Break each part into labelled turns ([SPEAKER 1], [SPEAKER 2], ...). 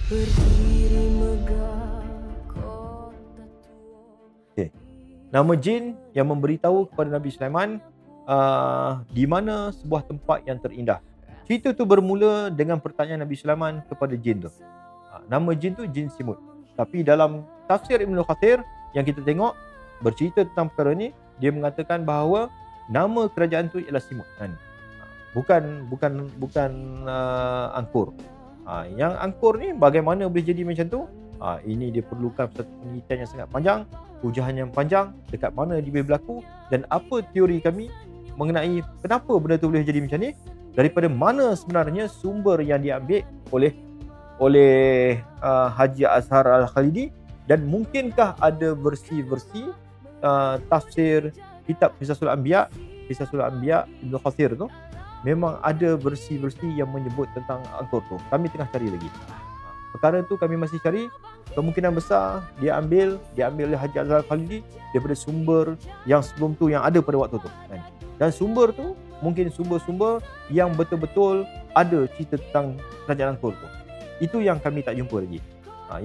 [SPEAKER 1] Berdiri megah kota tua.
[SPEAKER 2] Okay. Nama jin yang memberitahu kepada Nabi Sulaiman di mana sebuah tempat yang terindah. Cerita tu bermula dengan pertanyaan Nabi Sulaiman kepada jin tu. Nama jin tu jin Simut. Tapi dalam tafsir Ibnu Katsir yang kita tengok bercerita tentang perkara ni, dia mengatakan bahawa nama kerajaan tu ialah Simut. Bukan Angkor. Yang Angkor ni bagaimana boleh jadi macam tu? Ini dia perlukan satu penelitian yang sangat panjang, ujian yang panjang, dekat mana dia boleh berlaku dan apa teori kami mengenai kenapa benda tu boleh jadi macam ni, daripada mana sebenarnya sumber yang diambil oleh Haji Azhar Al-Khalidi, dan mungkinkah ada versi-versi tafsir kitab Qisasul Anbiya Ibnu Katsir tu memang ada versi-versi yang menyebut tentang Angkor tu. Kami tengah cari lagi. Perkara tu kami masih cari. Kemungkinan besar diambil oleh Haji Azhar Al-Khalidi daripada sumber yang sebelum tu yang ada pada waktu tu. Dan sumber tu mungkin sumber-sumber yang betul-betul ada cerita tentang kerajaan Angkor tu. Itu yang kami tak jumpa lagi.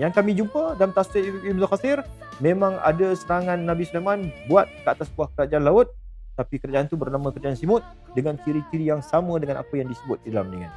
[SPEAKER 2] Yang kami jumpa dalam tafsir Ibnu Katsir memang ada serangan Nabi Sulaiman buat ke atas sebuah kerajaan laut, tapi kerajaan tu bernama kerajaan Simut dengan ciri-ciri yang sama dengan apa yang disebut di dalam dengan.